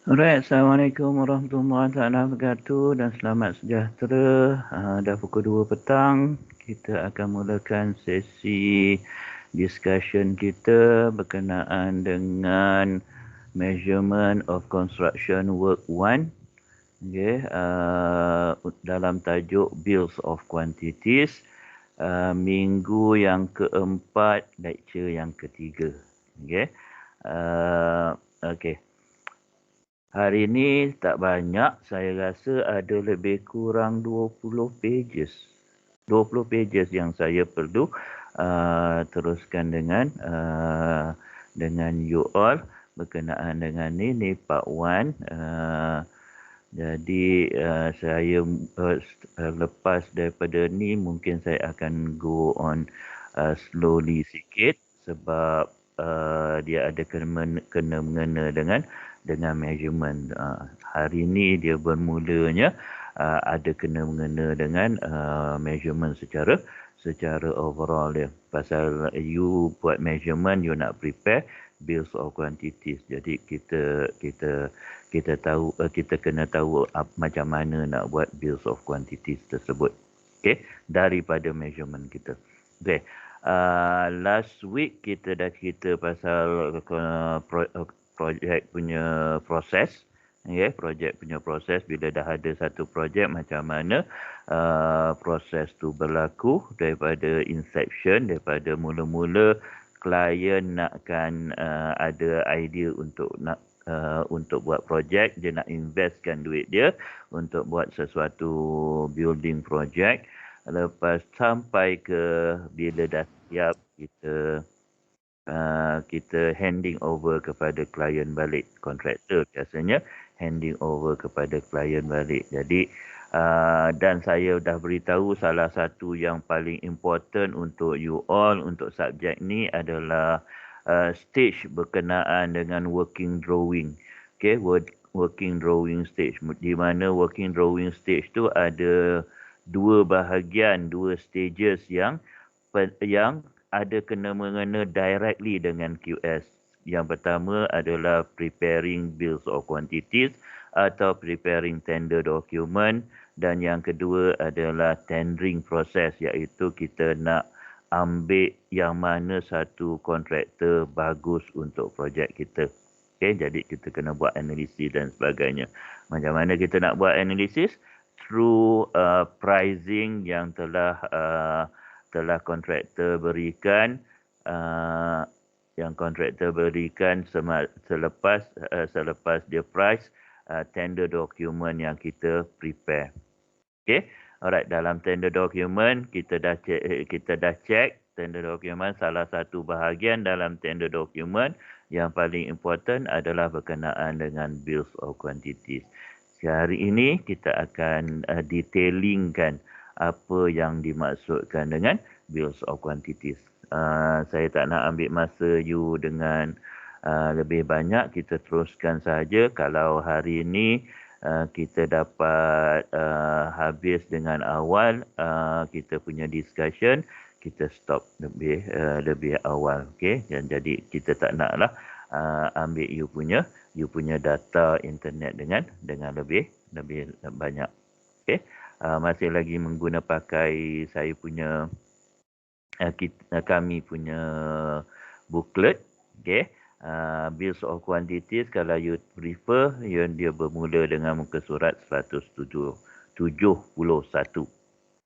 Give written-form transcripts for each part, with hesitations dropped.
Alright, Assalamualaikum warahmatullahi wabarakatuh dan selamat sejahtera. Dah pukul 2 petang, kita akan mulakan sesi discussion kita berkenaan dengan measurement of construction work 1. Okay, dalam tajuk Bills of Quantities, minggu yang keempat, lecture yang ketiga. Okay. Okay. Hari ini tak banyak, saya rasa ada lebih kurang 20 pages. 20 pages yang saya perlu teruskan dengan you all berkenaan dengan ni part 1. Jadi saya lepas daripada ni mungkin saya akan go on slowly sikit sebab dia ada kena mengena dengan measurement. Hari ini dia bermulanya ada kena mengena dengan measurement secara overall dia. Pasal you buat measurement, you nak prepare bills of quantities. Jadi kita tahu, kita kena tahu macam mana nak buat bills of quantities tersebut. Okay, daripada measurement kita. Okay. Last week kita dah cerita pasal projek punya proses. Okay, projek punya proses, bila dah ada satu projek macam mana proses tu berlaku daripada inception, daripada mula-mula klien nakkan ada idea untuk buat projek, dia nak investkan duit dia untuk buat sesuatu building project. Lepas sampai ke bila dah siap, kita handing over kepada klien balik. Kontraktor biasanya handing over kepada klien balik. Jadi Dan saya dah beritahu salah satu yang paling important untuk you all untuk subjek ni adalah stage berkenaan dengan working drawing. Okay, working drawing stage. Di mana working drawing stage tu ada dua bahagian, dua stages yang ada kena-mengena directly dengan QS. Yang pertama adalah preparing bills of quantities atau preparing tender document, dan yang kedua adalah tendering process, iaitu kita nak ambil yang mana satu kontraktor bagus untuk projek kita. Okay, jadi kita kena buat analisis dan sebagainya. Macam mana kita nak buat analisis? Through pricing yang telah kontraktor berikan, selepas dia price tender document yang kita prepare. Okay, alright, dalam tender document kita dah check tender document. Salah satu bahagian dalam tender document yang paling important adalah berkenaan dengan bills of quantities. Hari ini kita akan detailingkan apa yang dimaksudkan dengan bills of quantities. Saya tak nak ambil masa you dengan lebih banyak. Kita teruskan saja. Kalau hari ini kita dapat habis dengan awal kita punya discussion, kita stop lebih awal. Okay? Dan jadi kita tak naklah ambil you punya data internet dengan lebih banyak. Okay? Masih lagi pakai saya punya kami punya booklet. Okay? Bills of quantities, kalau you prefer, dia bermula dengan muka surat 171.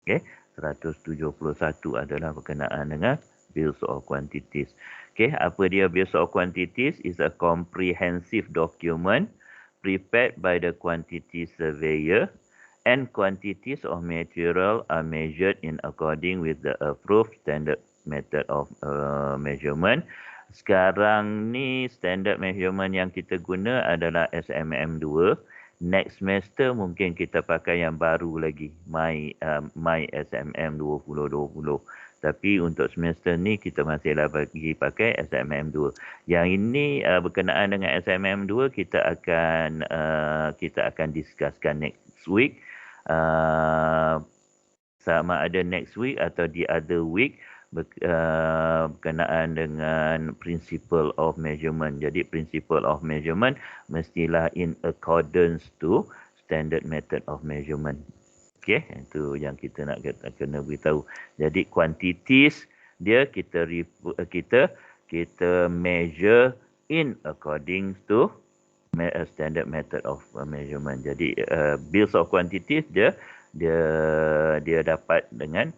Okay? 171 adalah berkenaan dengan bills of quantities. Okay? Apa dia bills of quantities? Is a comprehensive document prepared by the quantity surveyor, and quantities of material are measured in according with the approved standard method of measurement. Sekarang ni standard measurement yang kita guna adalah SMM2. Next semester mungkin kita pakai yang baru lagi, My SMM 2020. Tapi untuk semester ni kita masihlah bagi pakai SMM2. Yang ini berkenaan dengan SMM2 kita akan discusskan next week. Sama ada next week atau the other week, berkenaan dengan principle of measurement. Jadi principle of measurement mestilah in accordance to standard method of measurement. Okey, itu yang kita nak kena beritahu. Jadi quantities dia kita measure in according to standard method of measurement. Jadi bills of quantities dia dapat dengan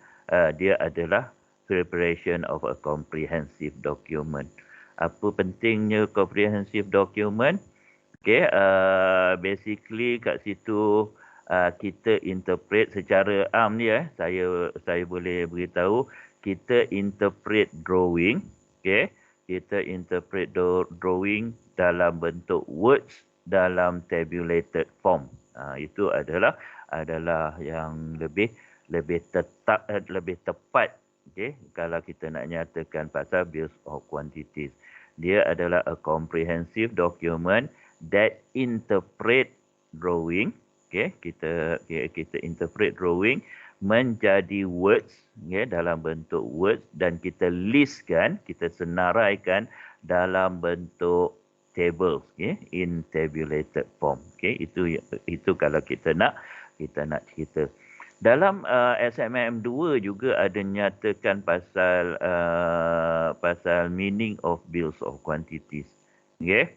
dia adalah preparation of a comprehensive document. Apa pentingnya comprehensive document? Okay, basically kat situ kita interpret secara am dia. Saya boleh beritahu, kita interpret drawing. Okay, kita interpret drawing dalam bentuk words dalam tabulated form. Itu adalah yang lebih tepat. Okay, kalau kita nak nyatakan pasal bills of quantities, dia adalah a comprehensive document that interpret drawing. Okay, kita interpret drawing menjadi words, okay, dalam bentuk words, dan kita listkan, kita senaraikan dalam bentuk tables, okay, in tabulated form. Okay, itu kalau kita nak cerita. Dalam SMM2 juga ada nyatakan pasal meaning of bills of quantities. Okay?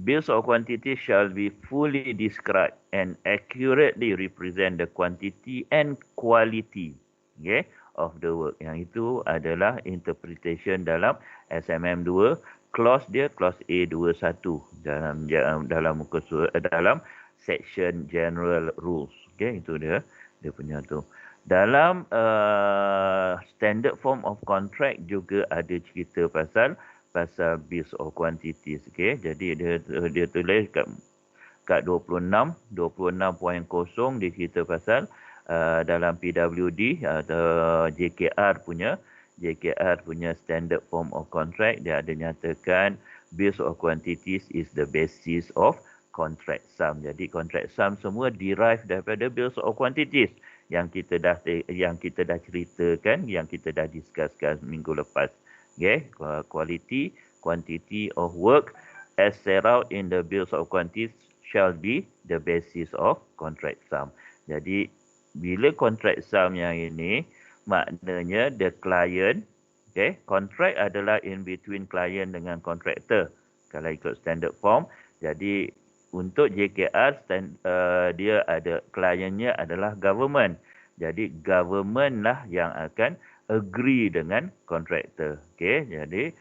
Bills of quantities shall be fully described and accurately represent the quantity and quality, okay, of the work. Yang itu adalah interpretation dalam SMM2. Clause dia clause A21 dalam muka surat, dalam section general rules. Okay, itu dia punya tu. Dalam standard form of contract juga ada cerita pasal bills of quantities. Okay, jadi dia tulis kat kat 26.0 dia cerita pasal dalam PWD atau JKR punya standard form of contract, dia ada nyatakan bills of quantities is the basis of contract sum. Jadi contract sum semua derive daripada bills of quantities yang kita dah ceritakan, yang kita dah discusskan minggu lepas. Okay, quality, quantity of work as set out in the bills of quantities shall be the basis of contract sum. Jadi bila contract sum yang ini, maknanya the client, okay, contract adalah in between client dengan contractor kalau ikut standard form. Jadi untuk JKR dia ada kliennya adalah government. Jadi government lah yang akan agree dengan contractor. Okay, jadi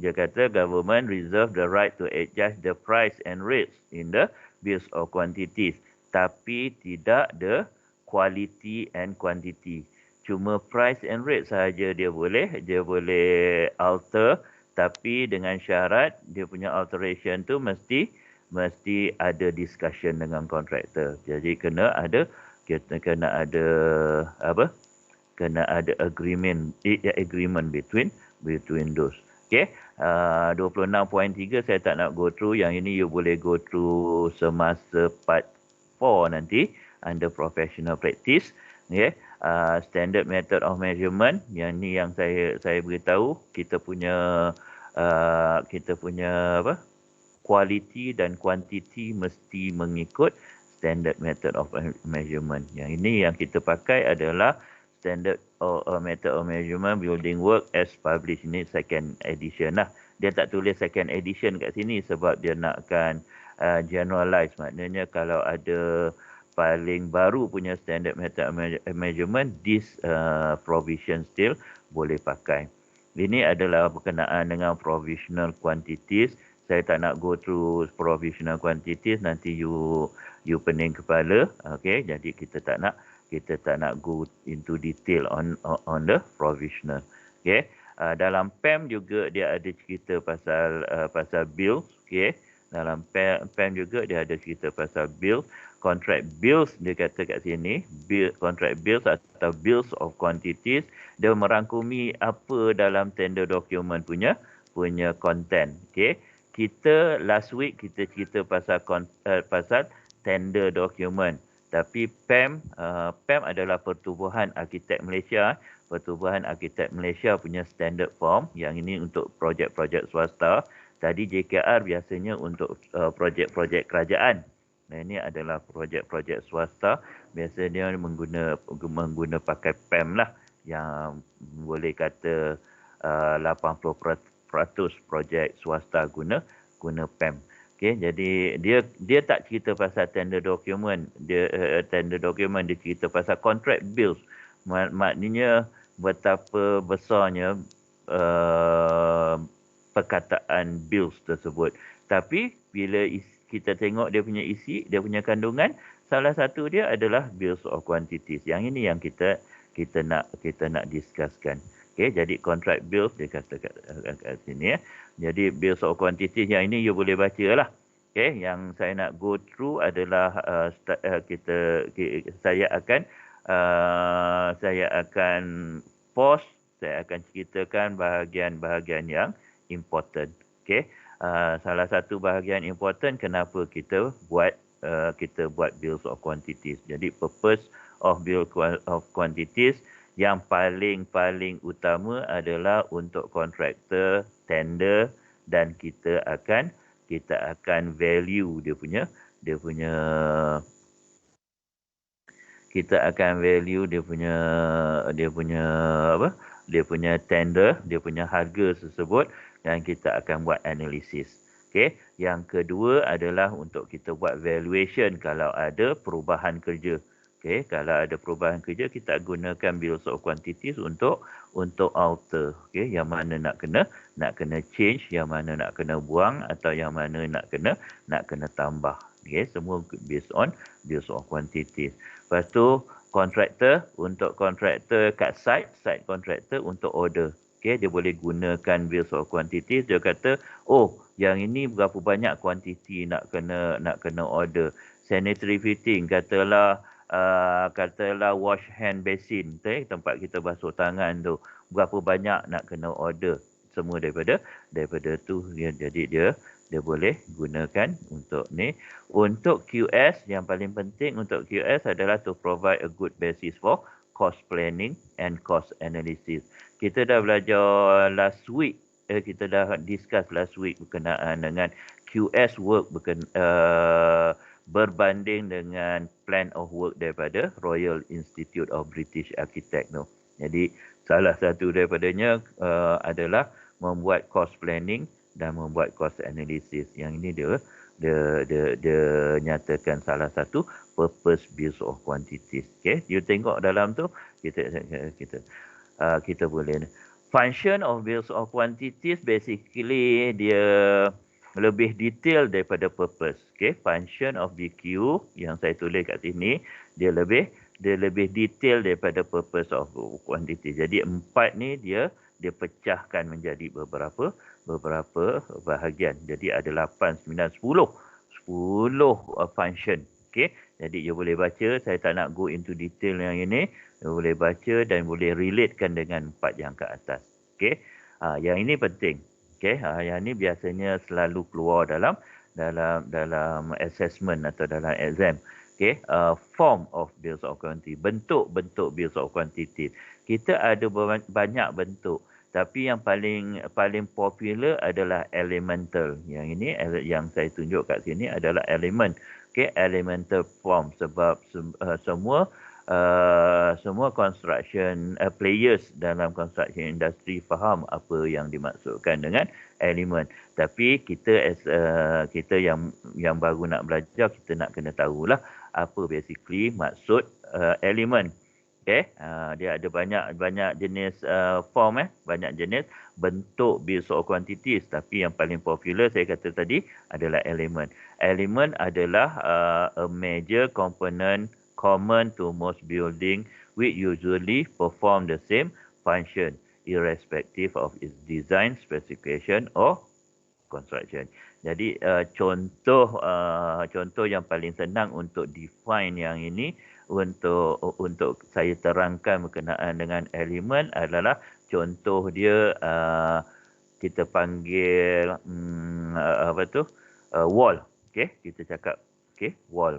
dia kata government reserve the right to adjust the price and rates in the bills of quantities, tapi tidak the quality and quantity. Cuma price and rate sahaja dia boleh alter, tapi dengan syarat dia punya alteration tu mesti ada discussion dengan kontraktor. Jadi kena ada agreement between those. Okay, 26.3 saya tak nak go through. Yang ini you boleh go through semasa part 4 nanti under professional practice. Okay, standard method of measurement. Yang ni yang saya beritahu, kita punya quality dan quantity mesti mengikut standard method of measurement. Yang ini yang kita pakai adalah standard method of measurement building work as published. Ini second edition lah. Dia tak tulis second edition kat sini sebab dia nakkan generalize. Maknanya kalau ada paling baru punya standard method of measurement, this provision still boleh pakai. Ini adalah berkenaan dengan provisional quantities. Saya tak nak go through provisional quantities, nanti you pening kepala. Okay, jadi kita tak nak go into detail on the provisional. Okay, dalam PEM juga dia ada cerita pasal bills. Okay, dalam PEM juga dia ada cerita pasal bills. Contract bills dia kata kat sini, contract bills atau bills of quantities, dia merangkumi apa dalam tender document punya content. Okay, kita last week kita cerita pasal tender document, tapi PEM adalah Pertubuhan Arkitek Malaysia. Pertubuhan Arkitek Malaysia punya standard form. Yang ini untuk projek-projek swasta. Tadi JKR biasanya untuk projek-projek kerajaan. Nah, ini adalah projek-projek swasta. Biasanya mengguna pakai PEM lah, yang boleh kata 80% projek swasta guna PEM. Okay, jadi dia tak cerita pasal tender document. Tender document dia cerita pasal contract bills. Maknanya betapa besarnya perkataan bills tersebut. Tapi bila kita tengok dia punya isi, dia punya kandungan, salah satu dia adalah bills of quantities. Yang ini yang kita nak discusskan. Okay, jadi contract bills dia kata kat sini ya. Jadi bills of quantities yang ini you boleh baca lah. Okay, yang saya nak go through adalah saya akan pause. Saya akan ceritakan bahagian-bahagian yang important. Okay, salah satu bahagian important kenapa kita buat bills of quantities. Jadi purpose of bill of quantities yang paling utama adalah untuk kontraktor tender, dan kita akan value dia punya tender, dia punya harga tersebut, dan kita akan buat analisis. Okey, yang kedua adalah untuk kita buat valuation kalau ada perubahan kerja. Okey, kalau ada perubahan kerja, kita gunakan bills of quantities untuk alter. Okey, yang mana nak kena change, yang mana nak kena buang, atau yang mana nak kena tambah. Okey, semua based on bills of quantities. Lepas tu kontraktor, untuk kontraktor kat site kontraktor untuk order. Okay, dia boleh gunakan bills of quantities. Dia kata, oh, yang ini berapa banyak kuantiti nak kena order. Sanitary fitting, katalah wash hand basin, tempat kita basuh tangan tu, berapa banyak nak kena order. Semua daripada tu, jadi dia boleh gunakan untuk ni. Untuk QS, yang paling penting untuk QS adalah to provide a good basis for cost planning and cost analysis. Kita dah belajar last week, kita dah discuss last week berkenaan dengan QS work berbanding dengan plan of work daripada Royal Institute of British Architects tu. Jadi salah satu daripadanya adalah membuat cost planning dan membuat cost analysis. Yang ini dia nyatakan salah satu purpose bills of quantities. Okay, you tengok dalam tu kita boleh. Function of bills of quantities basically dia lebih detail daripada purpose. Okay, function of BQ yang saya tulis kat sini dia lebih detail daripada purpose of quantity. Jadi 4 ni dia pecahkan menjadi beberapa bahagian. Jadi ada 8, 9, 10 function. Okay, jadi you boleh baca. Saya tak nak go into detail yang ini. You boleh baca dan boleh relatekan dengan 4 yang ke atas. Okay, yang ini penting. Okay, yang ini biasanya selalu keluar dalam assessment atau dalam exam. Okay, form of bills of quantity, bentuk bills of quantity. Kita ada banyak bentuk, tapi yang paling popular adalah elemental. Yang ini yang saya tunjuk kat sini adalah element. Okay, elemental form, sebab semua construction players dalam construction industry faham apa yang dimaksudkan dengan element. Tapi kita kita yang baru nak belajar, kita nak kena tahulah apa basically maksud element. Okay, dia ada banyak jenis form, banyak jenis bentuk bills of quantities, tapi yang paling popular saya kata tadi adalah element. Element adalah a major component common to most building which usually perform the same function irrespective of its design, specification or construction. Jadi contoh yang paling senang untuk define yang ini, untuk saya terangkan berkenaan dengan elemen adalah contoh dia kita panggil wall. Okey, kita cakap wall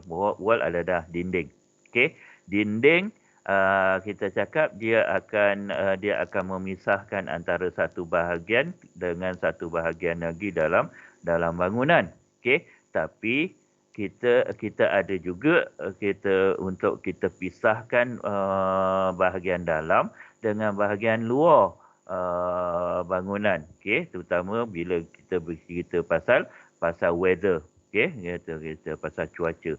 adalah dinding. Okey, dinding kita cakap dia akan memisahkan antara satu bahagian dengan satu bahagian lagi dalam bangunan. Okey, tapi kita ada juga untuk kita pisahkan bahagian dalam dengan bahagian luar bangunan. Okey, terutama bila kita bercerita pasal weather. Okey, kita pasal cuaca.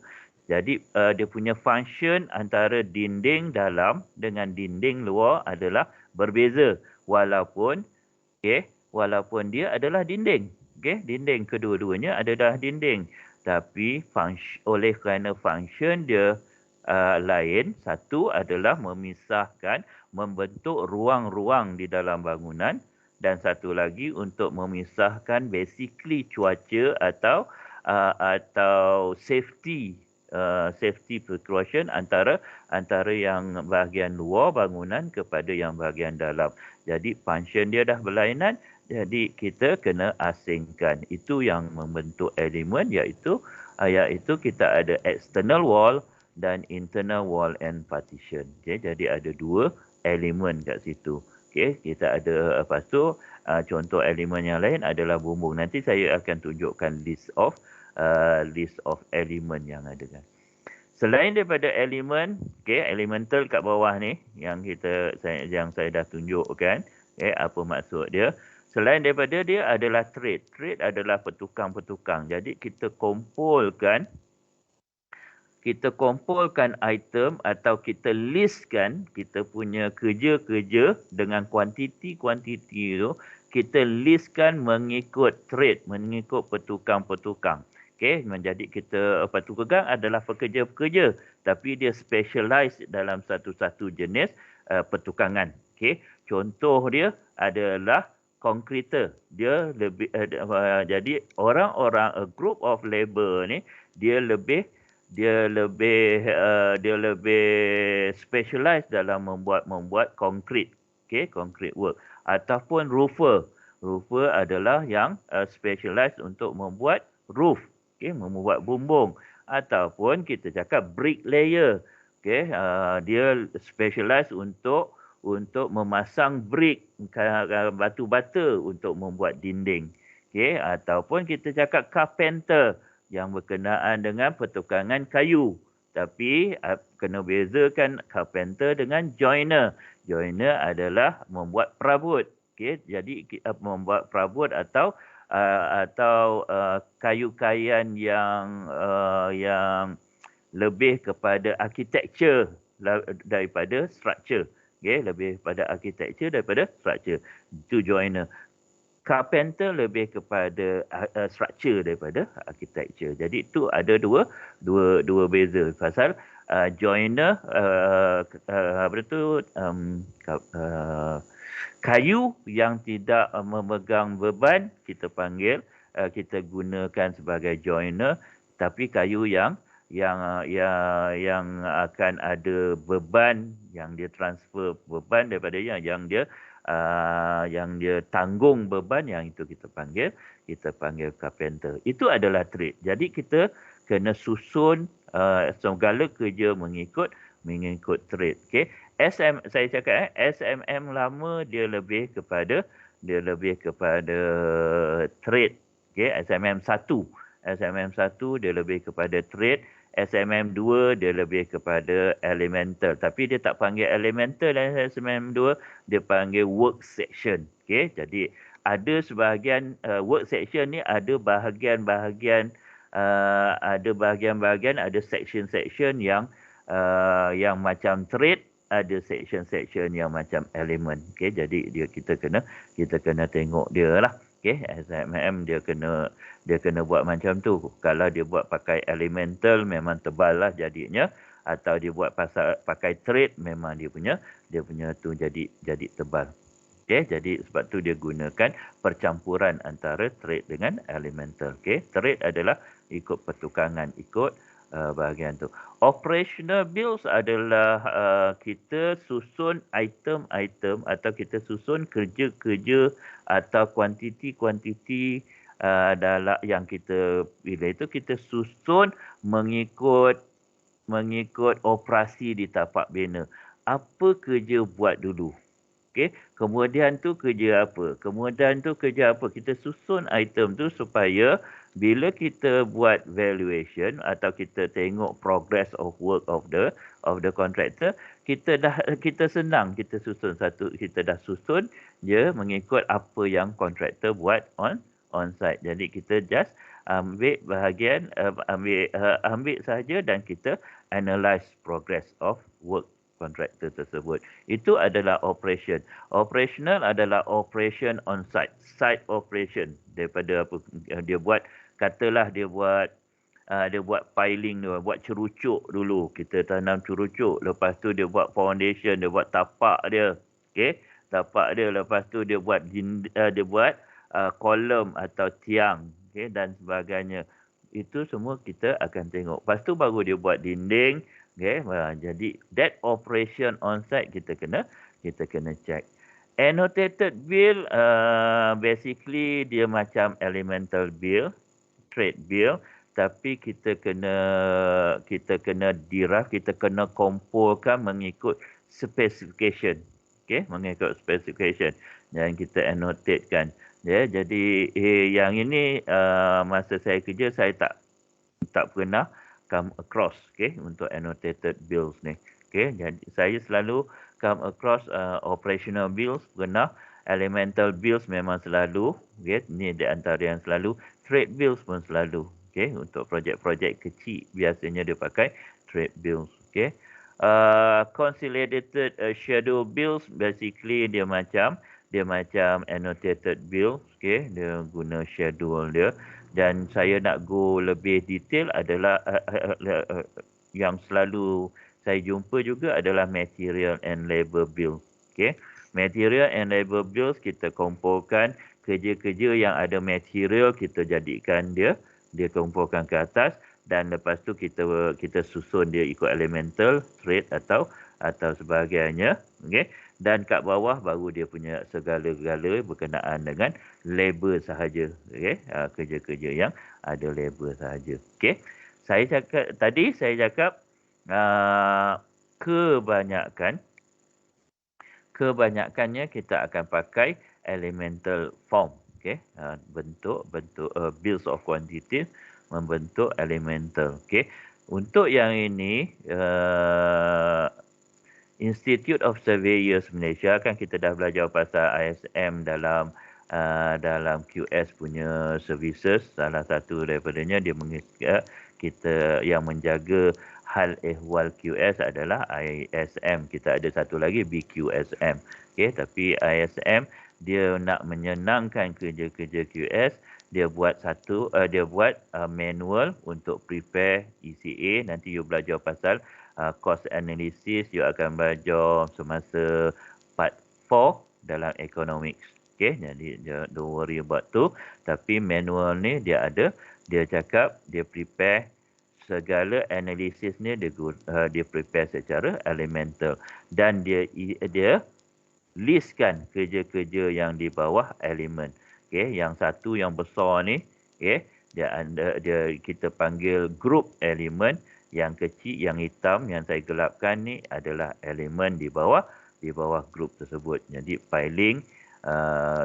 Jadi dia punya function antara dinding dalam dengan dinding luar adalah berbeza, walaupun dia adalah dinding. Okey, dinding kedua-duanya adalah dinding. Tapi oleh kerana function dia lain, satu adalah memisahkan, membentuk ruang-ruang di dalam bangunan, dan satu lagi untuk memisahkan basically cuaca atau safety precaution antara yang bahagian luar bangunan kepada yang bahagian dalam. Jadi function dia dah berlainan, jadi kita kena asingkan. Itu yang membentuk elemen, iaitu kita ada external wall dan internal wall and partition. Okay, jadi ada 2 elemen kat situ. Okay, kita ada, lepas tu contoh elemen yang lain adalah bumbung. Nanti saya akan tunjukkan list of elemen yang ada kan. Selain daripada elemen, elemental kat bawah ni yang saya dah tunjukkan, apa maksud dia. Selain daripada dia adalah trade. Trade adalah petukang-petukang. Jadi kita kumpulkan item atau kita listkan kita punya kerja-kerja dengan kuantiti-kuantiti itu, kita listkan mengikut trade, mengikut petukang-petukang. Okey, menjadi kita petukang adalah pekerja-pekerja, tapi dia specialize dalam satu-satu jenis petukangan. Okey, contoh dia adalah konkreter. Dia lebih jadi orang-orang a group of labor ni dia lebih dia lebih specialize dalam membuat konkret. Okey, concrete work ataupun roofer. Roofer adalah yang specialize untuk membuat roof, okey, membuat bumbung ataupun kita cakap bricklayer. Okey, dia specialize untuk memasang brick, batu bata untuk membuat dinding. Okey, ataupun kita cakap carpenter yang berkenaan dengan pertukangan kayu. Tapi kena bezakan carpenter dengan joiner. Joiner adalah membuat perabot. Okey, jadi membuat perabot atau kayu-kayan yang lebih kepada architecture daripada structure. Okey, lebih pada architecture daripada structure. Itu joiner. Carpenter lebih kepada structure daripada architecture. Jadi itu ada dua beza. Pasal joiner kayu yang tidak memegang beban kita panggil kita gunakan sebagai joiner, tapi kayu yang akan ada beban, yang dia transfer beban daripada yang dia tanggung beban, yang itu kita panggil carpenter. Itu adalah trade. Jadi kita kena susun segala kerja mengikut trade. Okey. Saya cakap SMM lama dia lebih kepada trade. Okey, SMM 1 dia lebih kepada trade. SMM 2 dia lebih kepada elemental. Tapi dia tak panggil elemental dan SMM 2, dia panggil work section. Okey, jadi ada sebahagian work section ni ada bahagian-bahagian ada section-section yang macam trade, ada section-section yang macam element. Okey, jadi kita kena tengok dia lah. Okey, SMM dia kena buat macam tu. Kalau dia buat pakai elemental memang tebal lah jadinya, atau dia buat pakai trade memang dia punya tu jadi tebal. Okey, jadi sebab tu dia gunakan percampuran antara trade dengan elemental. Okey, trade adalah ikut pertukangan, ikut bahagian tu. Operational bills adalah kita susun item-item atau kita susun kerja-kerja atau kuantiti-kuantiti dalam yang kita bila itu kita susun mengikut operasi di tapak bina. Apa kerja buat dulu? Okey, kemudian tu kerja apa? Kita susun item tu supaya bila kita buat valuation atau kita tengok progress of work of the contractor, kita senang kita susun kita dah susun je mengikut apa yang contractor buat on site. Jadi kita just ambil sahaja dan kita analyse progress of work kontraktor tersebut. Itu adalah operation. Operational adalah operation on site. Site operation. Daripada apa dia buat, katalah dia buat piling, dia buat cerucuk dulu. Kita tanam cerucuk. Lepas tu dia buat foundation, dia buat tapak dia. Okey, tapak dia. Lepas tu dia buat kolom atau tiang, okey, dan sebagainya. Itu semua kita akan tengok. Lepas tu baru dia buat dinding. Okay, jadi that operation on site kita kena check. Annotated bill basically dia macam elemental bill, trade bill, tapi kita kena draft, kita kena kumpulkan mengikut specification. Okay, mengikut specification dan kita annotatekan. Ya, jadi yang ini masa saya kerja saya tak pernah come across, okay, untuk annotated bills ni. Okay, jadi saya selalu come across operational bills, pernah elemental bills memang selalu, okay, ni di antara yang selalu, trade bills pun selalu, okay, untuk projek-projek kecil biasanya dia pakai trade bills, okay. Consolidated schedule bills basically dia macam annotated bills, okay, dia guna schedule dia. Dan saya nak go lebih detail adalah yang selalu saya jumpa juga adalah material and labor bill. Okay. Material and labor bills kita kumpulkan, kerja-kerja yang ada material kita jadikan dia kumpulkan ke atas, dan lepas tu kita susun dia ikut elemental, trade atau sebagainya. Okey. Dan kat bawah baru dia punya segala-gala berkenaan dengan labor sahaja. Okey. Kerja-kerja yang ada labor sahaja. Okey. Saya cakap kebanyakannya kita akan pakai elemental form. Okey. Bentuk bills of quantity membentuk elemental. Okey. Untuk yang ini Institute of Surveyors Malaysia, kan kita dah belajar pasal ISM dalam QS punya services. Salah satu daripadanya dia kita yang menjaga hal ehwal QS adalah ISM. Kita ada satu lagi BQSM. Okey, tapi ISM dia nak menyenangkan kerja-kerja QS, dia buat manual untuk prepare ECA. Nanti you belajar pasal cost analysis, you akan belajar semasa part 4 dalam economics. Okay, jadi don't worry about tu. Tapi manual ni dia cakap dia prepare segala analisis ni dia prepare secara elemental, dan dia listkan kerja-kerja yang di bawah elemen. Okay, yang satu yang besar ni, okay, dia kita panggil group elemen. Yang kecil, yang hitam, yang saya gelapkan ni adalah elemen di bawah grup tersebut. Jadi filing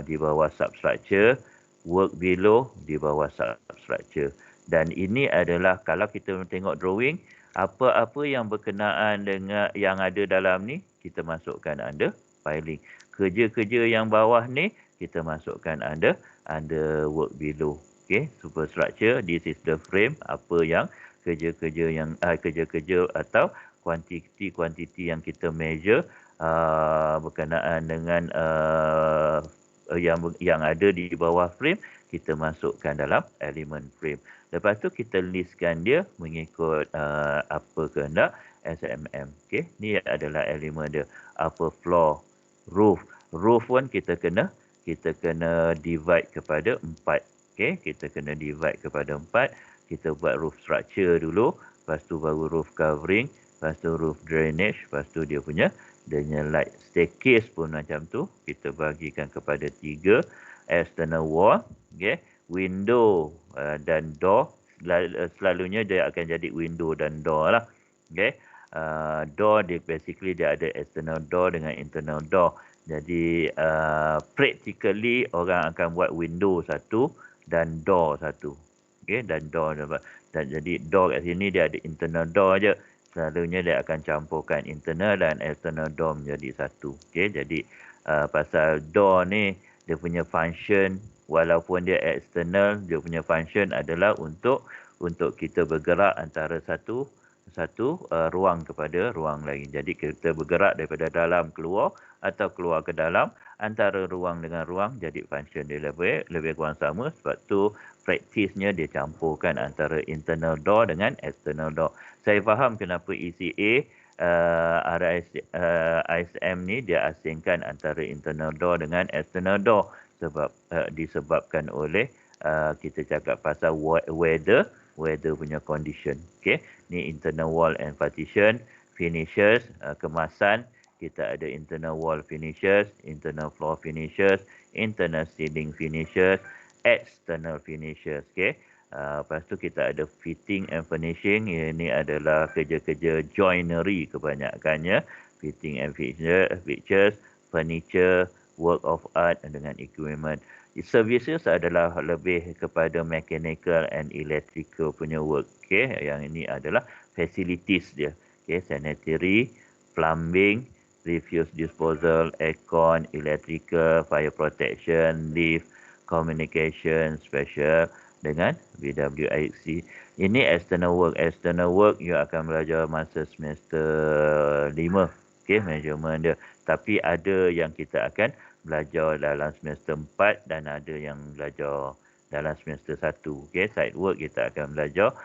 di bawah substructure, work below di bawah substructure. Dan ini adalah kalau kita tengok drawing, apa-apa yang berkenaan dengan yang ada dalam ni kita masukkan under filing. Kerja-kerja yang bawah ni kita masukkan under work below. Okay, superstructure, this is the frame, apa yang kerja-kerja atau kuantiti yang kita measure berkenaan dengan yang ada di bawah frame, kita masukkan dalam elemen frame. Lepas tu kita listkan dia mengikut apa kehendak SMM. Okey, ni adalah elemen dia. Upper floor, roof pun kita kena divide kepada 4. Okey, kita kena divide kepada 4. Kita buat roof structure dulu, lepas tu baru roof covering, lepas tu roof drainage, lepas tu dia punya light. Staircase pun macam tu, kita bagikan kepada 3. External wall, okay. Window dan door, selalunya dia akan jadi window dan door lah. Okay. Door dia basically dia ada external door dengan internal door. Jadi practically orang akan buat window satu dan door satu. Okay, dan door. Dan jadi door kat sini dia ada internal door je. Selalunya dia akan campurkan internal dan external door menjadi satu. Okay, jadi pasal door ni dia punya function, walaupun dia external, dia punya function adalah untuk kita bergerak antara satu ruang kepada ruang lain. Jadi kita bergerak daripada dalam keluar atau keluar ke dalam, antara ruang dengan ruang, jadi function dia lebih kurang sama. Sebab tu praktisnya dia campurkan antara internal door dengan external door. Saya faham kenapa ECA ISM ni dia asingkan antara internal door dengan external door, sebab disebabkan oleh kita cakap pasal weather punya condition. Okay, ni internal wall and partition. Finishes, kemasan, kita ada internal wall finishes, internal floor finishes, internal ceiling finishes, external finishes. Okay, lepas tu kita ada fitting and furnishing. Ini adalah kerja-kerja joinery kebanyakannya. Fitting and fixtures, furniture, work of art dengan equipment. Services adalah lebih kepada mechanical and electrical punya work. Okay, yang ini adalah facilities dia. Okay, sanitary, plumbing, refuse disposal, aircon, electrical, fire protection, lift, communication, special dengan BWIC. Ini external work. External work you akan belajar masa semester 5. Okay, measurement dia. Tapi ada yang kita akan belajar dalam semester 4 dan ada yang belajar dalam semester 1. Okay, site work kita akan belajar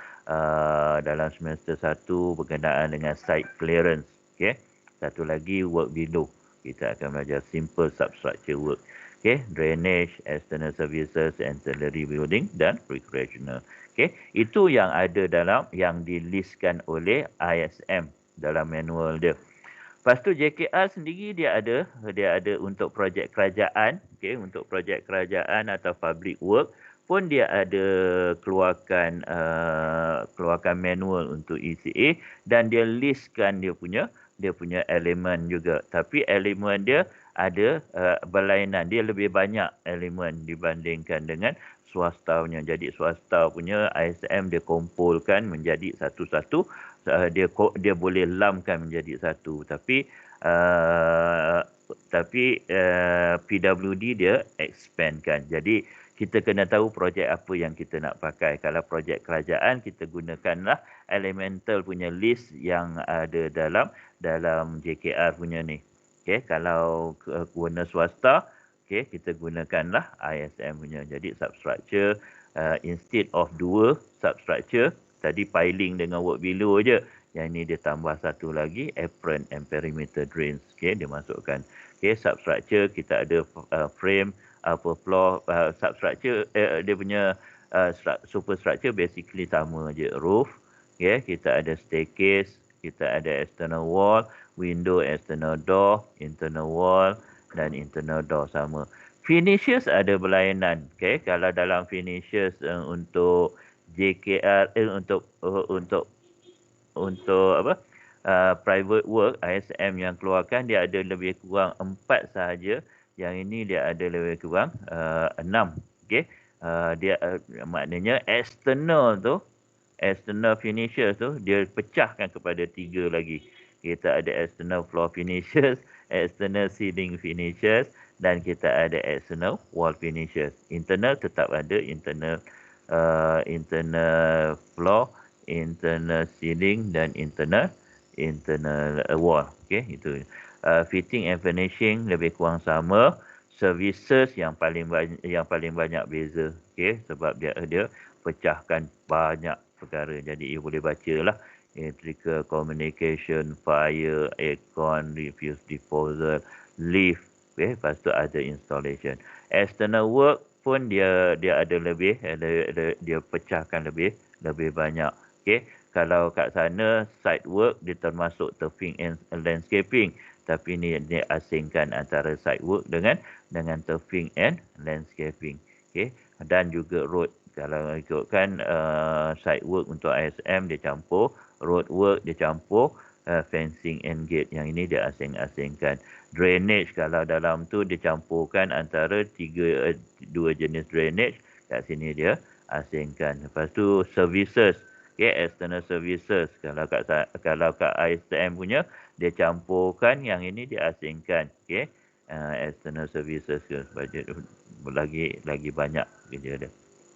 dalam semester 1 berkenaan dengan site clearance. Okay, satu lagi work below. Kita akan belajar simple substructure work. Okay, drainage, external services, ancillary building dan recreational. Okay, itu yang ada dalam yang dilistkan oleh ISM dalam manual dia. Lepas tu JKR sendiri dia ada untuk projek kerajaan, okey, untuk projek kerajaan atau public work pun dia ada keluarkan manual untuk ECA dan dia listkan dia punya elemen juga. Tapi elemen dia ada berlainan, dia lebih banyak elemen dibandingkan dengan swasta punya. Jadi swasta punya ISM dia kumpulkan menjadi satu-satu, dia boleh lamkan menjadi satu, tapi PWD dia expandkan. Jadi kita kena tahu projek apa yang kita nak pakai. Kalau projek kerajaan, kita gunakanlah elemental punya list yang ada dalam JKR punya ni. Okay, kalau guna swasta, okay, kita gunakanlah ISM punya. Jadi substructure, instead of 2 substructure, tadi piling dengan work below je. Yang ini dia tambah satu lagi, apron and perimeter drains. Okay, dia masukkan. Okay, substructure kita ada frame, upper floor, substructure, dia punya superstructure basically sama je. Roof, okay, kita ada staircase, kita ada external wall, window, external door, internal wall dan internal door sama. Finishes ada berlainan. Okay, kalau dalam finishes untuk JKR untuk apa private work ISM yang keluarkan, dia ada lebih kurang 4 sahaja. Yang ini dia ada lebih kurang 6. Okey, dia maknanya external finishes tu dia pecahkan kepada 3 lagi. Kita ada external floor finishes, external ceiling finishes dan kita ada external wall finishes. Internal tetap ada internal floor, internal ceiling dan internal wall. Okey, itu. Fitting and finishing lebih kurang sama. Services yang paling banyak beza. Okey, sebab dia pecahkan banyak perkara. Jadi you boleh bacalah electrical, communication, fire, aircon, refuse disposal, lift. Okey, lepas tu ada installation. External work pun dia ada lebih, dia pecahkan lebih banyak. Okey, kalau kat sana site work dia termasuk turfing and landscaping, tapi ni dia asingkan antara site work dengan turfing and landscaping. Okey, dan juga road. Kalau ikutkan site work untuk ISM dia campur, road work dia campur, fencing and gate yang ini dia asing-asingkan. Drainage kalau dalam tu dia campurkan antara 2 jenis drainage, kat sini dia asingkan. Lepas tu services, okay, external services kalau kat ISM punya dia campurkan, yang ini dia asingkan. Okay, external services ke lagi banyak kerja dia.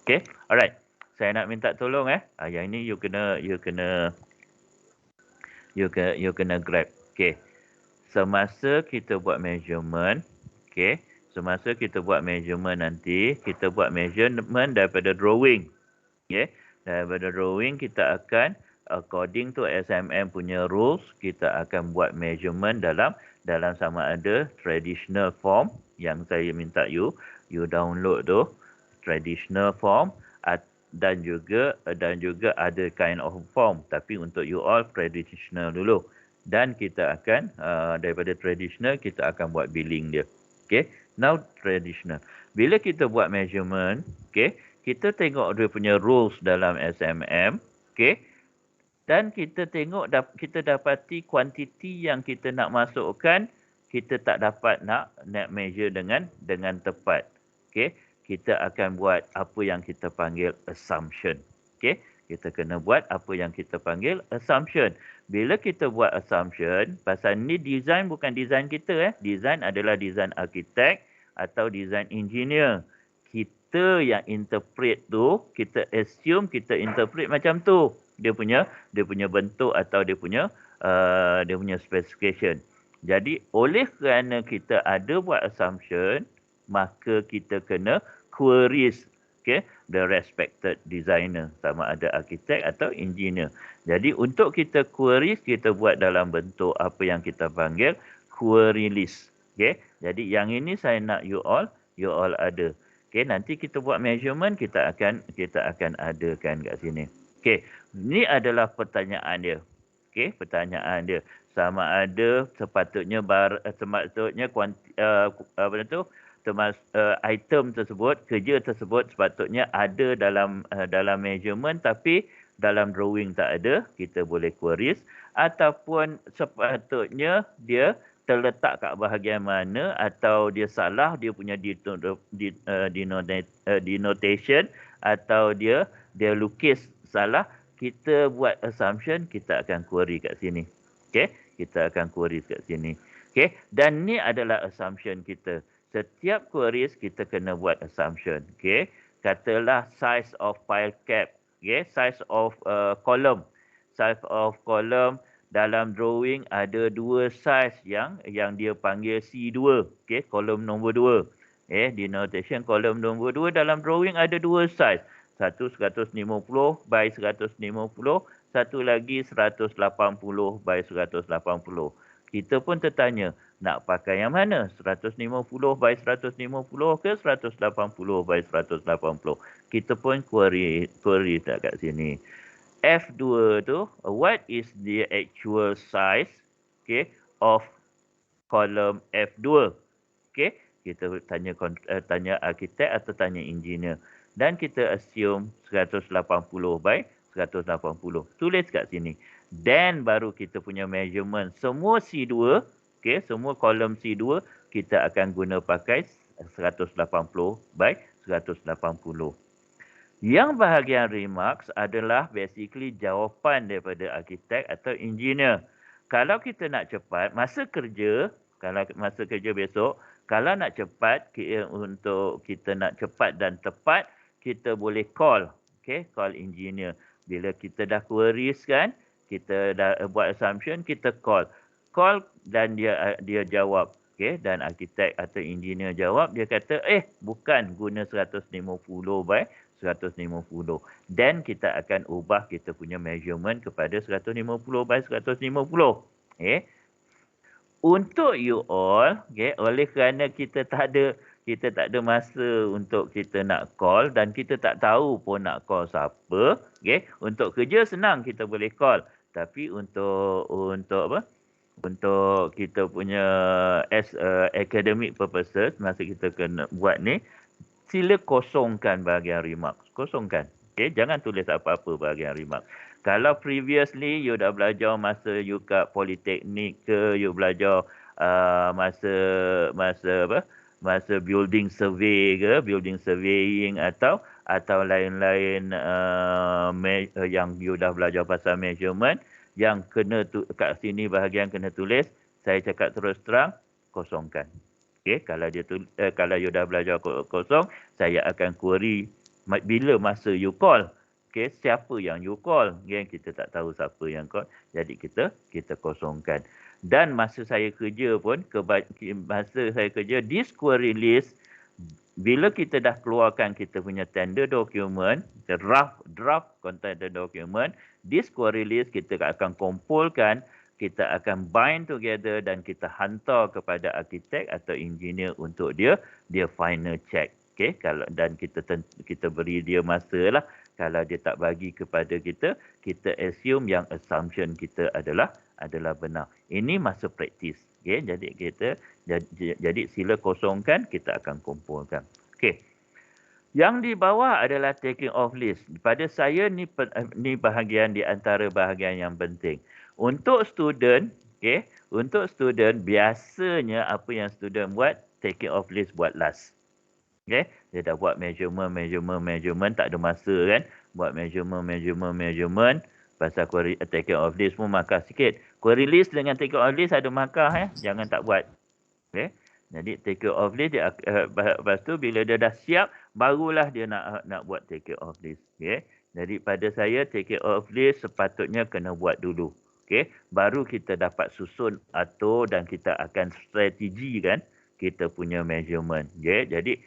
Okay, alright. Saya nak minta tolong yang ini you kena grab. Okay, semasa kita buat measurement, okay, semasa kita buat measurement nanti, kita buat measurement daripada drawing. Okay, daripada drawing kita akan according to SMM punya rules, kita akan buat measurement dalam sama ada traditional form yang saya minta you download tu, traditional form, dan juga ada kind of form, tapi untuk you all traditional dulu. Dan kita akan daripada traditional kita akan buat billing dia. Okay, now traditional. Bila kita buat measurement, okay, kita tengok dia punya rules dalam SMM, okay, dan kita tengok kita dapati kuantiti yang kita nak masukkan, kita tak dapat nak measure dengan tepat. Okay, kita akan buat apa yang kita panggil assumption. Okay, kita kena buat apa yang kita panggil assumption. Bila kita buat assumption, pasal ni design bukan design kita. Design adalah design arkitek atau design engineer. Kita yang interpret tu, kita assume, kita interpret macam tu. Dia punya bentuk atau dia punya specification. Jadi oleh kerana kita ada buat assumption, maka kita kena queries, okay, the respected designer, sama ada arkitek atau engineer. Jadi untuk kita queries, kita buat dalam bentuk apa yang kita panggil query list. Okay, jadi yang ini saya nak you all ada. Okay, nanti kita buat measurement, kita akan adakan kat sini. Okay, ini adalah pertanyaan dia. Okay, pertanyaan dia. Sama ada sepatutnya item tersebut, kerja tersebut sepatutnya ada dalam measurement, tapi dalam drawing tak ada, kita boleh queries, ataupun sepatutnya dia terletak kat bahagian mana, atau dia salah dia punya denotation, atau dia lukis salah, kita buat assumption, kita akan query kat sini. Okey, kita akan query kat sini. Okey, dan ni adalah assumption kita. Setiap queries kita kena buat assumption. Okey, katalah size of file cap, okey, size of column. Size of column dalam drawing ada dua size yang dia panggil C2. Okey, kolom nombor 2. Denotation kolom nombor 2 dalam drawing ada dua size. Satu 150 by 150, satu lagi 180 by 180. Kita pun tertanya, nak pakai yang mana? 150 by 150 ke 180 by 180? Kita pun query tak kat sini. F2 tu, what is the actual size, okay, of column F2? Okay, kita tanya arkitek atau tanya engineer. Dan kita assume 180 by 180. Tulis kat sini. Then baru kita punya measurement. Semua C2, okay, semua kolom C2, kita akan guna pakai 180 by 180. Yang bahagian remarks adalah basically jawapan daripada arkitek atau engineer. Kalau kita nak cepat, masa kerja besok, kalau nak cepat, untuk kita nak cepat dan tepat, kita boleh call, okay, call engineer. Bila kita dah queries kan, kita dah buat assumption, kita call dan dia jawab, okay, dan arkitek atau engineer jawab, dia kata bukan guna 150 by 150. Dan kita akan ubah kita punya measurement kepada 150 by 150. Okay. Untuk you all, okay, oleh kerana kita tak ada masa untuk kita nak call, dan kita tak tahu pun nak call siapa, okay, untuk kerja senang kita boleh call, tapi untuk apa? Untuk kita punya academic purposes, masa kita kena buat ni, sila kosongkan bahagian remarks. Kosongkan. Okay, jangan tulis apa-apa bahagian remarks. Kalau previously you dah belajar masa you kat politeknik ke, you belajar masa building survey ke, building surveying atau lain-lain yang you dah belajar pasal measurement, yang kena kat sini bahagian kena tulis, saya cakap terus terang, kosongkan. Okay, kalau you dah belajar kosong, saya akan query bila masa you call. Okay, siapa yang you call? Okay, kita tak tahu siapa yang call. Jadi kita kosongkan. Dan masa saya kerja pun, this query list, bila kita dah keluarkan kita punya tender document, draft tender document, this query list kita akan kumpulkan, kita akan bind together dan kita hantar kepada arkitek atau engineer untuk dia final check. Okay, dan kita beri dia masa lah. Kalau dia tak bagi kepada kita assume yang assumption kita adalah benar. Ini masa praktis. Okay, jadi sila kosongkan, kita akan kumpulkan. Okay. Yang di bawah adalah taking off list. Pada saya ni bahagian di antara bahagian yang penting. Untuk student, okay, biasanya apa yang student buat, taking off list buat last. Okay, dia dah buat measurement, tak ada masa kan. Buat measurement, pasal query taking off list pun markah sikit. Query list dengan taking off list ada markah, jangan tak buat. Okay, jadi taking off list, lepas tu bila dia dah siap, barulah dia nak buat taking off list. Okay, jadi pada saya taking off list sepatutnya kena buat dulu. Okay, baru kita dapat susun atur dan kita akan strategi kan kita punya measurement. Okay, jadi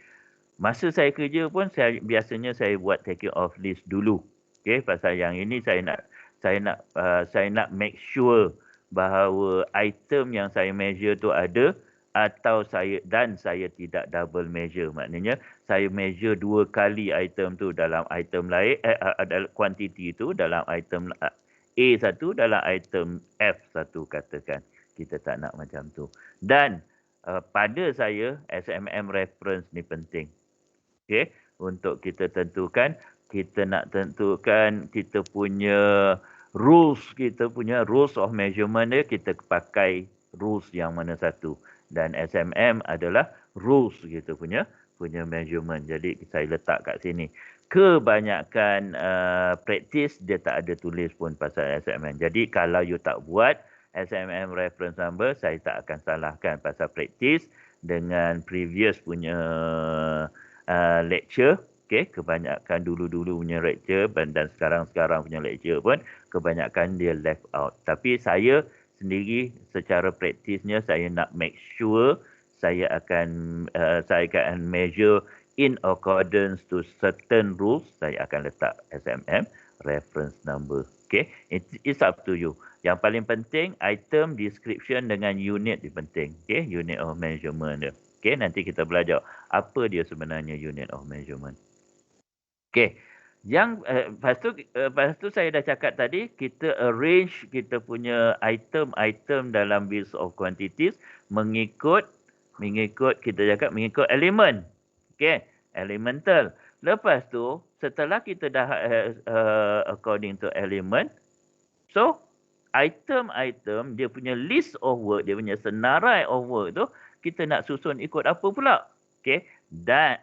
masa saya kerja pun biasanya saya buat taking off list dulu. Okay, pasal yang ini saya nak make sure bahawa item yang saya measure tu ada atau saya tidak double measure. Maknanya saya measure 2 kali item tu dalam item lain, dalam kuantiti tu dalam item A1 dalam item F1 katakan. Kita tak nak macam tu. Dan pada saya SMM reference ni penting. Okey, untuk kita tentukan, kita nak tentukan kita punya rules of measurement dia, kita pakai rules yang mana satu. Dan SMM adalah rules kita punya measurement. Jadi saya letak kat sini. Kebanyakan practice dia tak ada tulis pun pasal SMM. Jadi kalau you tak buat SMM reference number, saya tak akan salahkan pasal practice dengan previous punya lecture. Okay, kebanyakan dulu-dulu punya lecture dan sekarang-sekarang punya lecture pun kebanyakan dia left out. Tapi saya sendiri secara praktisnya saya nak make sure saya akan measure in accordance to certain rules. Saya akan letak SMM reference number. Okay, it's up to you. Yang paling penting item description dengan unit dia penting. Okay, unit of measurement dia. Okay, nanti kita belajar apa dia sebenarnya unit of measurement. Okay, yang lepas tu saya dah cakap tadi, kita arrange kita punya item-item dalam list of quantities mengikut kita cakap mengikut elemen. Okay, elemental. Lepas tu setelah kita dah according to element, so item-item dia punya list of work, dia punya senarai of work tu kita nak susun ikut apa pula? Okay, dan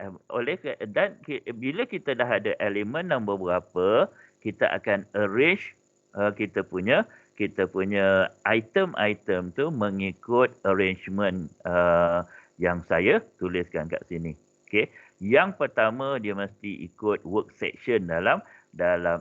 bila kita dah ada elemen nombor berapa, kita akan arrange kita punya item-item tu mengikut arrangement yang saya tuliskan kat sini. Okay, yang pertama dia mesti ikut work section dalam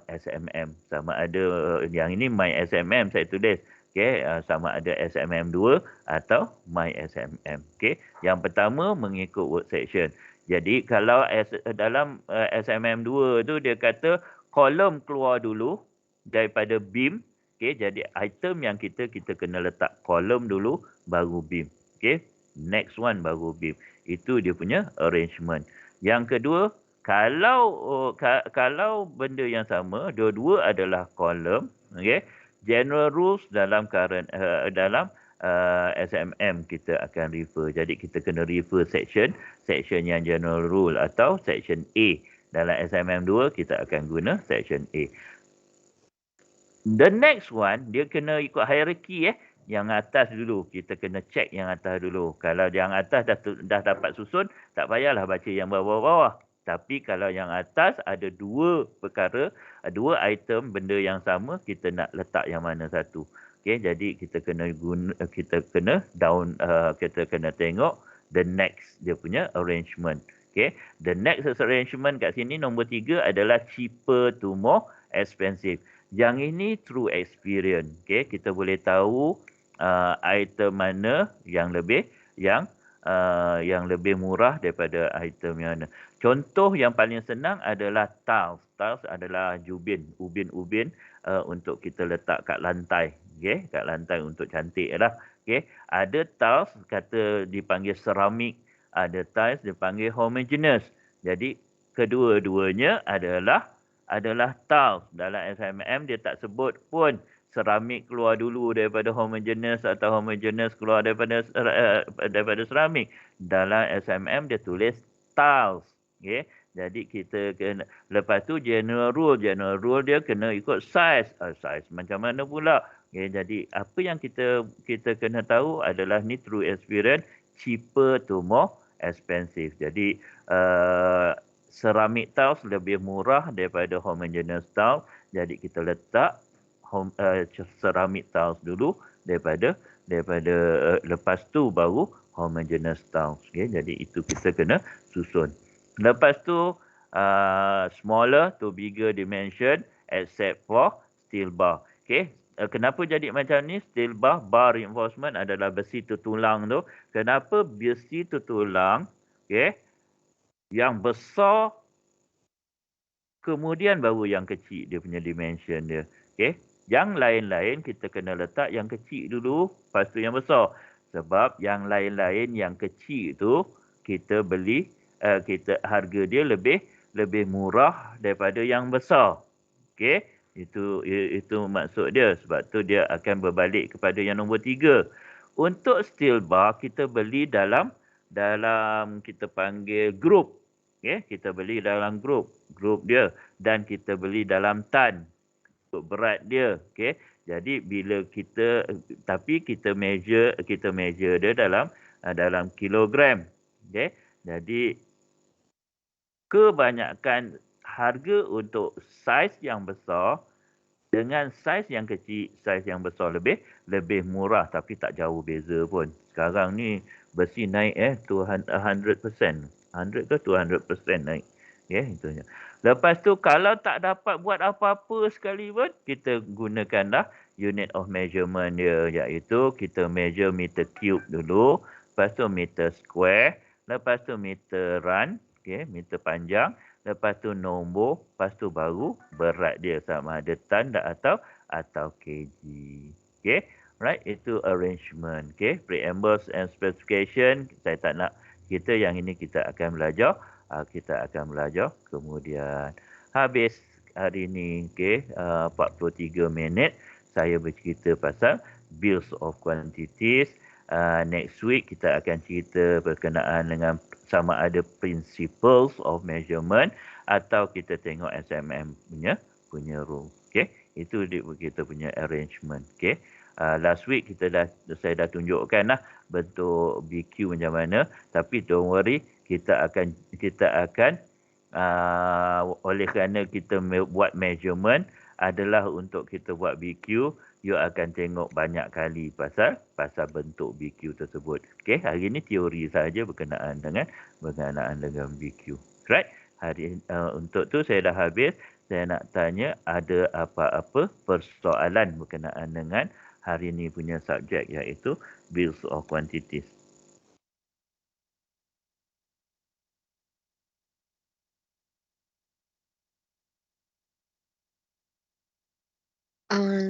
SMM. Sama ada yang ini my SMM saya tulis. Okay, sama ada SMM 2 atau my SMM. Okay, yang pertama mengikut work section. Jadi kalau dalam SMM 2 tu dia kata kolom keluar dulu daripada beam. Okay, jadi item yang kita kena letak kolom dulu baru beam. Okay, next one baru beam. Itu dia punya arrangement. Yang kedua, kalau benda yang sama, dua-dua adalah kolom, okay, general rules dalam SMM kita akan refer. Jadi kita kena refer section yang general rule atau section A. Dalam SMM 2 kita akan guna section A. The next one, dia kena ikut hierarchy Yang atas dulu, kita kena check yang atas dulu. Kalau yang atas dah dapat susun, tak payahlah baca yang bawah-bawah. Tapi kalau yang atas ada dua perkara, dua item benda yang sama, kita nak letak yang mana satu. Okey, jadi kita kena tengok the next dia punya arrangement. Okey, the next arrangement kat sini nombor 3 adalah cheaper to more expensive. Yang ini through experience. Okey, kita boleh tahu item mana yang lebih murah daripada item yang mana. Contoh yang paling senang adalah tiles. Tiles adalah ubin untuk kita letak kat lantai. Okay? Kat lantai untuk cantik lah. Okay? Ada tiles kata dipanggil ceramik. Ada tiles dipanggil homogeneous. Jadi kedua-duanya adalah tiles. Dalam SMM dia tak sebut pun ceramik keluar dulu daripada homogeneous atau homogeneous keluar daripada ceramik. Dalam SMM dia tulis tiles. Okay. Jadi kita kena, lepas tu general rule dia kena ikut size. Size macam mana pula? Okay, jadi apa yang kita kena tahu adalah ni through experience, cheaper to more expensive. Jadi ceramic tiles lebih murah daripada homogeneous tiles. Jadi kita letak ceramic tiles dulu daripada lepas tu baru homogeneous tiles. Okay, jadi itu kita kena susun. Lepas tu smaller to bigger dimension except for steel bar. Okay, kenapa jadi macam ni? Steel bar reinforcement adalah besi tertulang tu. Kenapa besi tertulang? Okay, yang besar kemudian baru yang kecil dia punya dimension dia. Okay, yang lain-lain kita kena letak yang kecil dulu, lepas tu yang besar. Sebab yang lain-lain yang kecil tu kita beli harga dia lebih murah daripada yang besar. Okey, itu maksud dia. Sebab tu dia akan berbalik kepada yang nombor 3. Untuk steel bar kita beli dalam kita panggil group. Okey, kita beli dalam group dia, dan kita beli dalam tan untuk berat dia. Okey. Jadi bila tapi kita measure dia dalam kilogram. Okey. Jadi kebanyakan harga untuk saiz yang besar dengan saiz yang kecil, saiz yang besar lebih murah, tapi tak jauh beza pun. Sekarang ni besi naik 100%. 100 ke 200% naik. Itunya. Lepas tu kalau tak dapat buat apa-apa sekali pun, kita gunakanlah unit of measurement dia, iaitu kita measure meter cube dulu, lepas tu meter square, lepas tu meter run, meter panjang, lepas tu nombor, lepas tu baru berat dia sama ada tan atau kg. Right, itu arrangement. Preambles and specification saya tak nak, yang ini kita akan belajar kemudian. Habis hari ini 43 minit saya bercerita pasal bills of quantities. Next week kita akan cerita berkenaan dengan sama ada principles of measurement atau kita tengok SMM punya rule. Itu kita punya arrangement. Last week saya dah tunjukkan lah bentuk BQ macam mana, tapi don't worry, kita akan oleh kerana kita buat measurement adalah untuk kita buat BQ, you akan tengok banyak kali pasal bentuk BQ tersebut. Hari ini teori saja berkenaan dengan BQ. Right? Untuk tu saya dah habis. Saya nak tanya, ada apa-apa persoalan berkenaan dengan hari ini punya subjek, iaitu bills of quantities.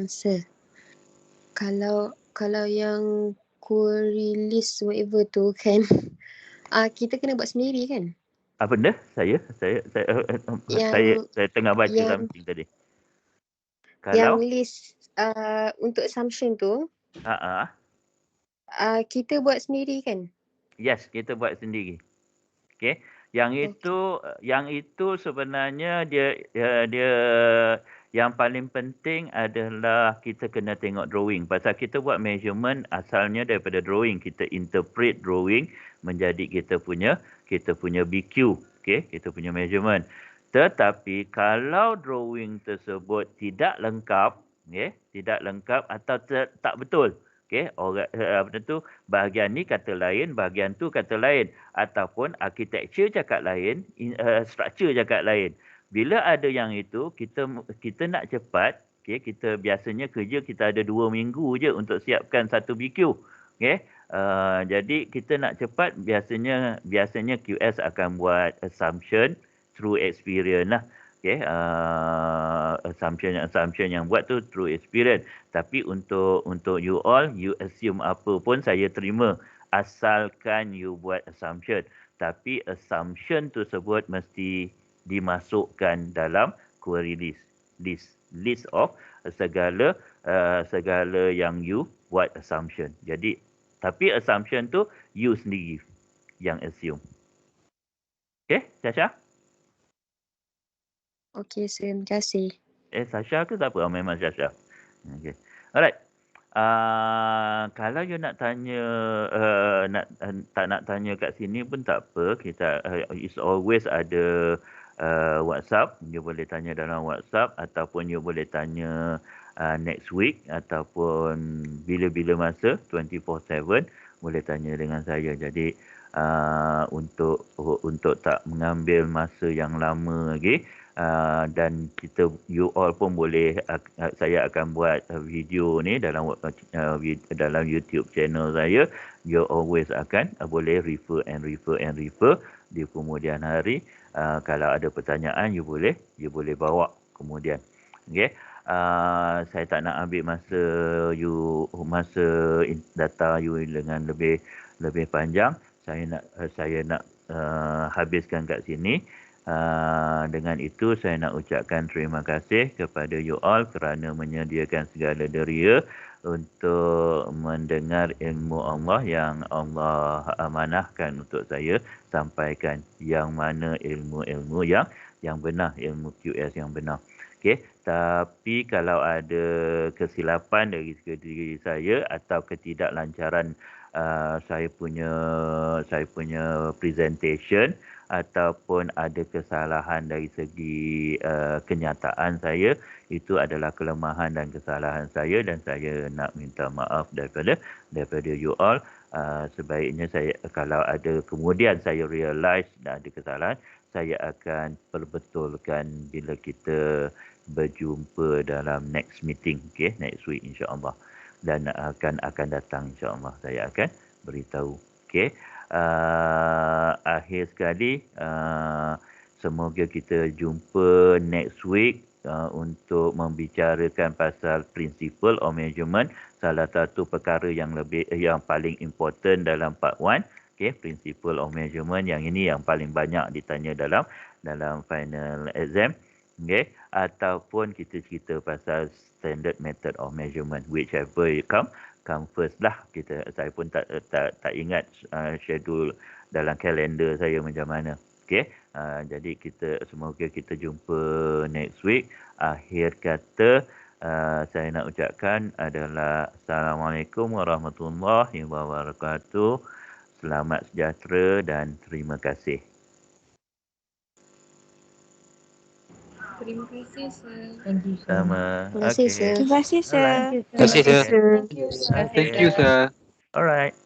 Sir, kalau yang query list whatever tu kan, kita kena buat sendiri kan? Apa benda? Saya tengah baca something tadi. Yang list untuk assumption tu, kita buat sendiri kan? Yes, kita buat sendiri. Yang itu sebenarnya dia yang paling penting adalah kita kena tengok drawing. Pasal kita buat measurement asalnya daripada drawing. Kita interpret drawing menjadi kita punya BQ. Kita punya measurement. Tetapi kalau drawing tersebut tidak lengkap, atau tak betul, bahagian ni kata lain, bahagian tu kata lain, ataupun architecture cakap lain, structure cakap lain. Bila ada yang itu, kita nak cepat, kita biasanya kerja kita ada 2 minggu je untuk siapkan satu BQ. Jadi kita nak cepat, biasanya QS akan buat assumption through experience lah. Assumption yang buat tu through experience. Tapi untuk you all, you assume apa pun saya terima, asalkan you buat assumption. Tapi assumption tersebut mesti dimasukkan dalam query list of segala yang you buat assumption. Jadi tapi assumption tu you sendiri yang assume. Sasha? Sir, terima kasih. Sasha ke siapa? Memang Sasha. Alright. Kalau you nak tanya tak nak tanya kat sini pun tak apa. Kita is always ada WhatsApp. You boleh tanya dalam WhatsApp, ataupun you boleh tanya next week, ataupun bila-bila masa 24/7 boleh tanya dengan saya. Jadi untuk tak mengambil masa yang lama lagi, dan you all pun boleh, saya akan buat video ni dalam YouTube channel saya. You always akan boleh refer di kemudian hari. Kalau ada pertanyaan, you boleh bawa kemudian. Saya tak nak ambil masa data you dengan lebih panjang. Saya nak habiskan kat sini. Dengan itu saya nak ucapkan terima kasih kepada you all kerana menyediakan segala deria untuk mendengar ilmu Allah yang Allah amanahkan untuk saya sampaikan, yang mana ilmu-ilmu yang benar, ilmu QS yang benar. Okey, tapi kalau ada kesilapan dari segi diri saya atau ketidaklancaran saya punya presentation ataupun ada kesalahan dari segi kenyataan saya, itu adalah kelemahan dan kesalahan saya dan saya nak minta maaf daripada you all. Sebaiknya saya, kalau ada kemudian saya realise dah ada kesalahan, saya akan perbetulkan bila kita berjumpa dalam next meeting, next week insya-Allah, dan akan datang insya-Allah saya akan beritahu. Akhir sekali, semoga kita jumpa next week untuk membicarakan pasal principle of measurement, salah satu perkara yang paling important dalam part 1. Principle of measurement yang ini yang paling banyak ditanya dalam final exam. Ataupun kita cerita pasal standard method of measurement, whichever come first lah. Saya pun tak ingat schedule dalam kalender saya macam mana. Jadi semoga kita jumpa next week. Akhir kata saya nak ucapkan adalah Assalamualaikum warahmatullahi wabarakatuh. Selamat sejahtera dan terima kasih. Terima kasih, Sir. Thank you, sir. Sama. Terima kasih, Sir. Terima kasih, Sir. Alright. Terima kasih, Sir. Okay. Thank you, Sir. Alright.